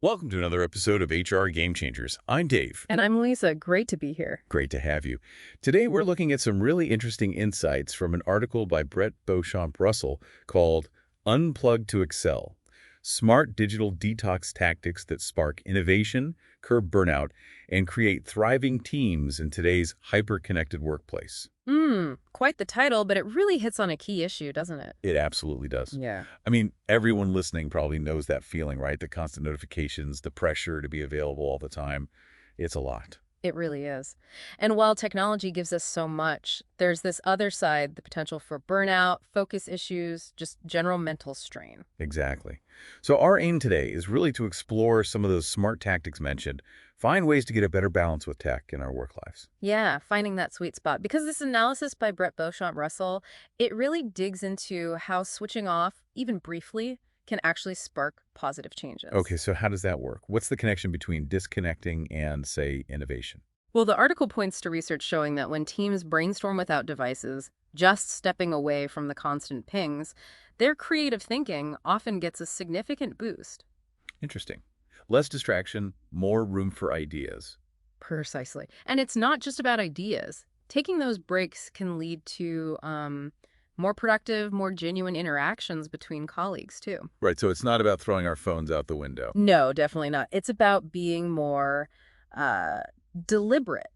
Welcome to another episode of HR Game Changers. I'm Dave. And I'm Luisa. Great to be here. Great to have you. Today we're looking at some really interesting insights from an article by Brett Beauchamp Russell called Unplug to Excel: Smart Digital Detox Tactics that Spark Innovation, Curb Burnout, and Create Thriving Teams in Today's Hyper-Connected Workplace. Quite the title, but it really hits on a key issue, doesn't it? It absolutely does. Yeah. I mean, everyone listening probably knows that feeling, right? The constant notifications, the pressure to be available all the time. It's a lot. It really is. And while technology gives us so much, there's this other side, the potential for burnout, focus issues, just general mental strain. Exactly. So our aim today is really to explore some of those smart tactics mentioned, find ways to get a better balance with tech in our work lives. Yeah, finding that sweet spot. Because this analysis by Brett Beauchamp Russell, it really digs into how switching off, even briefly, can actually spark positive changes. Okay, so how does that work? What's the connection between disconnecting and, say, innovation? Well, the article points to research showing that when teams brainstorm without devices, just stepping away from the constant pings, their creative thinking often gets a significant boost. Interesting. Less distraction, more room for ideas. Precisely. And it's not just about ideas. Taking those breaks can lead to more productive, more genuine interactions between colleagues, too. Right, so it's not about throwing our phones out the window. No, definitely not. It's about being more uh, deliberate,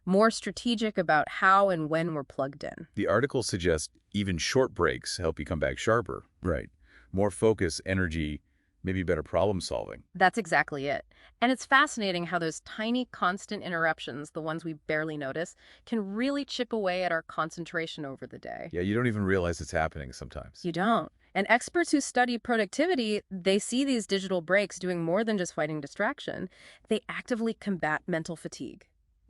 more strategic about how and when we're plugged in. The article suggests even short breaks help you come back sharper. Right. More focus, energy, maybe better problem solving. That's exactly it. And it's fascinating how those tiny constant interruptions, the ones we barely notice, can really chip away at our concentration over the day. Yeah, you don't even realize it's happening sometimes. You don't. And experts who study productivity, they see these digital breaks doing more than just fighting distraction. They actively combat mental fatigue.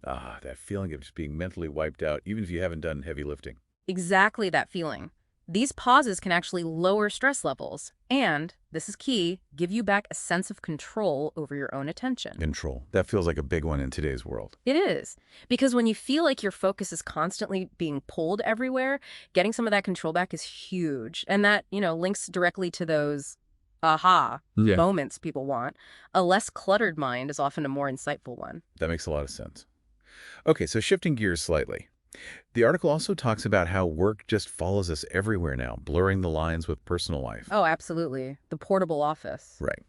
Ah, that feeling of just being mentally wiped out, even if you haven't done heavy lifting. Exactly that feeling. These pauses can actually lower stress levels and, this is key, give you back a sense of control over your own attention. Control. That feels like a big one in today's world. It is. Because when you feel like your focus is constantly being pulled everywhere, getting some of that control back is huge. And that, links directly to those aha moments people want. A less cluttered mind is often a more insightful one. That makes a lot of sense. Okay, so shifting gears slightly. The article also talks about how work just follows us everywhere now, blurring the lines with personal life. Oh, absolutely. The portable office. Right.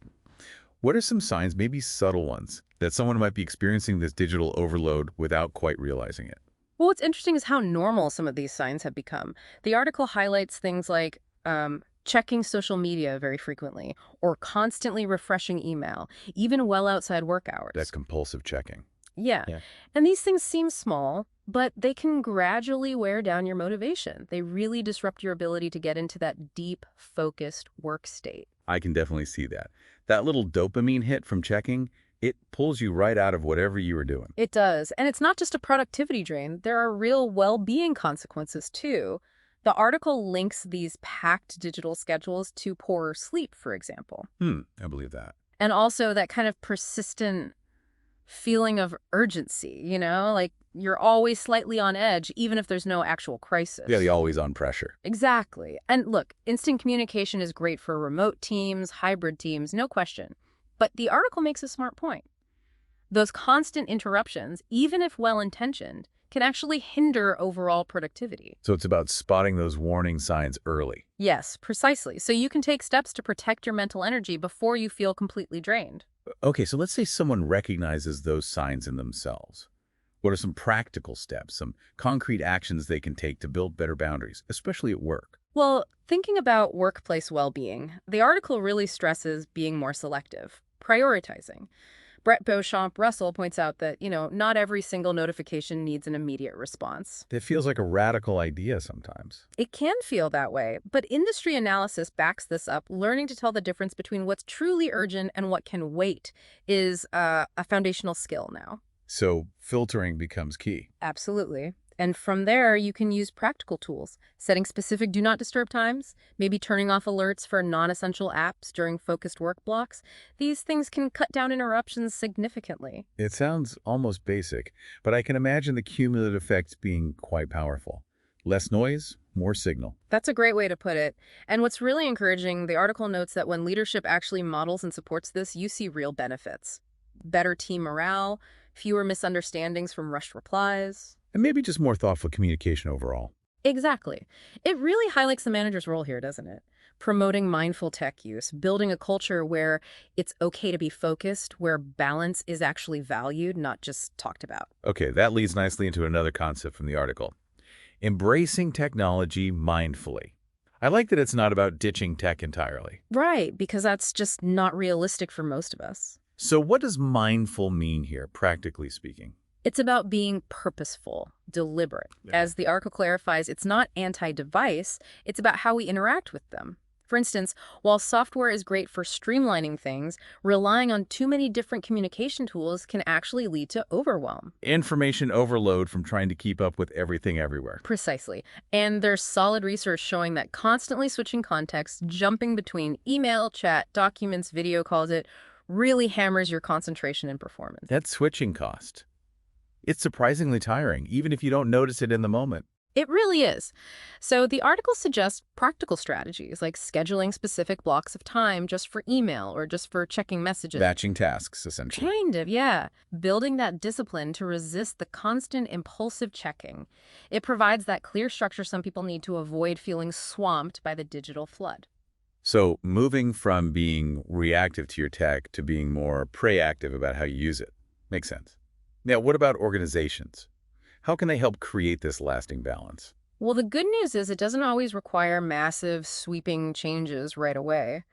What are some signs, maybe subtle ones, that someone might be experiencing this digital overload without quite realizing it? Well, what's interesting is how normal some of these signs have become. The article highlights things like checking social media very frequently or constantly refreshing email, even well outside work hours. That compulsive checking. Yeah. And these things seem small, but they can gradually wear down your motivation. They really disrupt your ability to get into that deep, focused work state. I can definitely see that. That little dopamine hit from checking, it pulls you right out of whatever you were doing. It does. And it's not just a productivity drain. There are real well-being consequences, too. The article links these packed digital schedules to poorer sleep, for example. I believe that. And also that kind of persistent feeling of urgency, like you're always slightly on edge, even if there's no actual crisis. Yeah, the always on pressure. Exactly. And look, instant communication is great for remote teams, hybrid teams, no question. But the article makes a smart point. Those constant interruptions, even if well-intentioned, can actually hinder overall productivity. So it's about spotting those warning signs early. Yes, precisely. So you can take steps to protect your mental energy before you feel completely drained. Okay, so let's say someone recognizes those signs in themselves. What are some practical steps, some concrete actions they can take to build better boundaries, especially at work? Well, thinking about workplace well-being, the article really stresses being more selective, prioritizing. Brett Beauchamp Russell points out that, not every single notification needs an immediate response. That feels like a radical idea sometimes. It can feel that way, but industry analysis backs this up. Learning to tell the difference between what's truly urgent and what can wait is a foundational skill now. So filtering becomes key. Absolutely. And from there, you can use practical tools, setting specific do not disturb times, maybe turning off alerts for non-essential apps during focused work blocks. These things can cut down interruptions significantly. It sounds almost basic, but I can imagine the cumulative effects being quite powerful. Less noise, more signal. That's a great way to put it. And what's really encouraging, the article notes that when leadership actually models and supports this, you see real benefits. Better team morale, fewer misunderstandings from rushed replies. And maybe just more thoughtful communication overall. Exactly. It really highlights the manager's role here, doesn't it? Promoting mindful tech use, building a culture where it's okay to be focused, where balance is actually valued, not just talked about. Okay, that leads nicely into another concept from the article. Embracing technology mindfully. I like that it's not about ditching tech entirely. Right, because that's just not realistic for most of us. So what does mindful mean here, practically speaking? It's about being purposeful, deliberate. Yeah. As the article clarifies, it's not anti-device, it's about how we interact with them. For instance, while software is great for streamlining things, relying on too many different communication tools can actually lead to overwhelm. Information overload from trying to keep up with everything everywhere. Precisely. And there's solid research showing that constantly switching contexts, jumping between email, chat, documents, video calls, it really hammers your concentration and performance. That switching cost. It's surprisingly tiring, even if you don't notice it in the moment. It really is. So the article suggests practical strategies like scheduling specific blocks of time just for email or just for checking messages. Batching tasks, essentially. Kind of, yeah. Building that discipline to resist the constant impulsive checking. It provides that clear structure some people need to avoid feeling swamped by the digital flood. So moving from being reactive to your tech to being more proactive about how you use it. Makes sense. Now, what about organizations? How can they help create this lasting balance? Well, the good news is it doesn't always require massive, sweeping changes right away.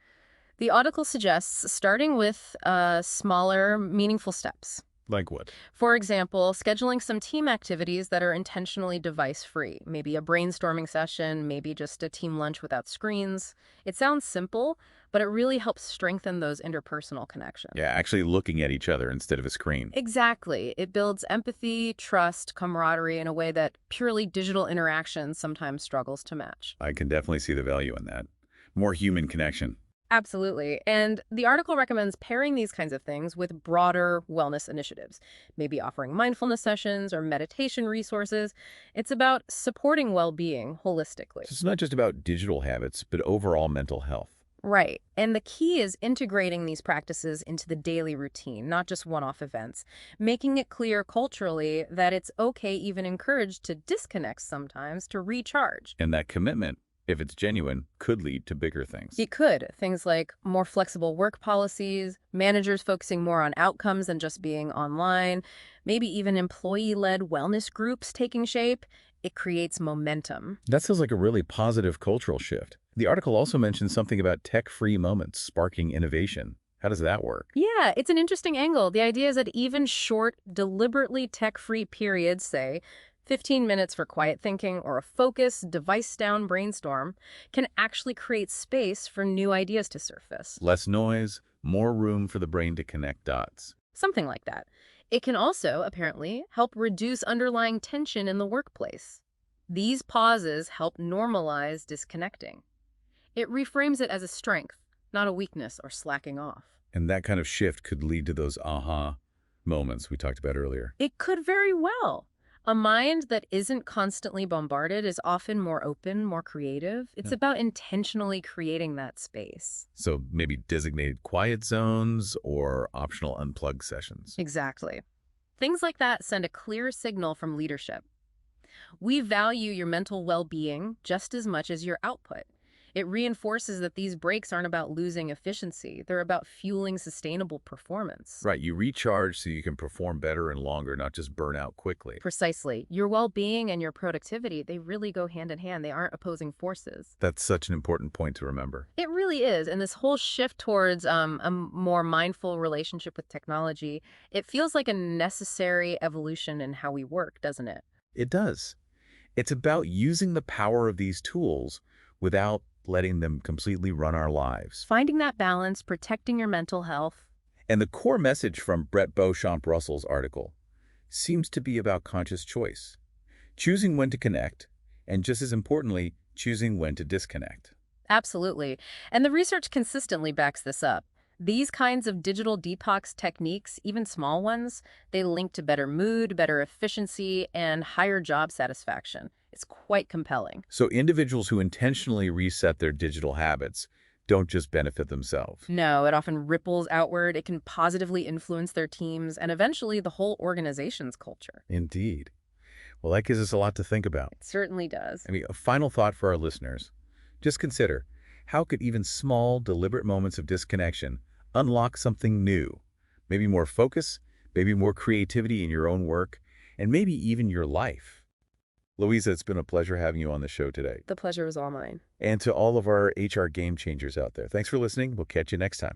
The article suggests starting with smaller, meaningful steps. Like what? For example, scheduling some team activities that are intentionally device-free. Maybe a brainstorming session, maybe just a team lunch without screens. It sounds simple, but it really helps strengthen those interpersonal connections. Yeah, actually looking at each other instead of a screen. Exactly. It builds empathy, trust, camaraderie in a way that purely digital interaction sometimes struggles to match. I can definitely see the value in that. More human connection. Absolutely. And the article recommends pairing these kinds of things with broader wellness initiatives, maybe offering mindfulness sessions or meditation resources. It's about supporting well-being holistically. So it's not just about digital habits, but overall mental health. Right. And the key is integrating these practices into the daily routine, not just one-off events, making it clear culturally that it's okay, even encouraged, to disconnect sometimes to recharge. And that commitment, if it's genuine, could lead to bigger things. It could. Things like more flexible work policies, managers focusing more on outcomes than just being online, maybe even employee-led wellness groups taking shape. It creates momentum. That sounds like a really positive cultural shift. The article also mentions something about tech-free moments sparking innovation. How does that work? Yeah, it's an interesting angle. The idea is that even short, deliberately tech-free periods, say 15 minutes for quiet thinking or a focused, device-down brainstorm, can actually create space for new ideas to surface. Less noise, more room for the brain to connect dots. Something like that. It can also, apparently, help reduce underlying tension in the workplace. These pauses help normalize disconnecting. It reframes it as a strength, not a weakness or slacking off. And that kind of shift could lead to those aha moments we talked about earlier. It could very well. A mind that isn't constantly bombarded is often more open, more creative. It's about intentionally creating that space. So maybe designated quiet zones or optional unplug sessions. Exactly. Things like that send a clear signal from leadership. We value your mental well-being just as much as your output. It reinforces that these breaks aren't about losing efficiency. They're about fueling sustainable performance. Right, you recharge so you can perform better and longer, not just burn out quickly. Precisely. Your well-being and your productivity, they really go hand in hand. They aren't opposing forces. That's such an important point to remember. It really is. And this whole shift towards a more mindful relationship with technology, it feels like a necessary evolution in how we work, doesn't it? It does. It's about using the power of these tools without letting them completely run our lives. Finding that balance, protecting your mental health. And the core message from Brett Beauchamp Russell's article seems to be about conscious choice, choosing when to connect, and just as importantly, choosing when to disconnect. Absolutely. And the research consistently backs this up. These kinds of digital detox techniques, even small ones, they link to better mood, better efficiency, and higher job satisfaction. It's quite compelling. So individuals who intentionally reset their digital habits don't just benefit themselves. No, it often ripples outward. It can positively influence their teams and eventually the whole organization's culture. Indeed. Well, that gives us a lot to think about. It certainly does. I mean, a final thought for our listeners. Just consider, how could even small, deliberate moments of disconnection unlock something new? Maybe more focus, maybe more creativity in your own work, and maybe even your life. Luisa, it's been a pleasure having you on the show today. The pleasure was all mine. And to all of our HR game changers out there, thanks for listening. We'll catch you next time.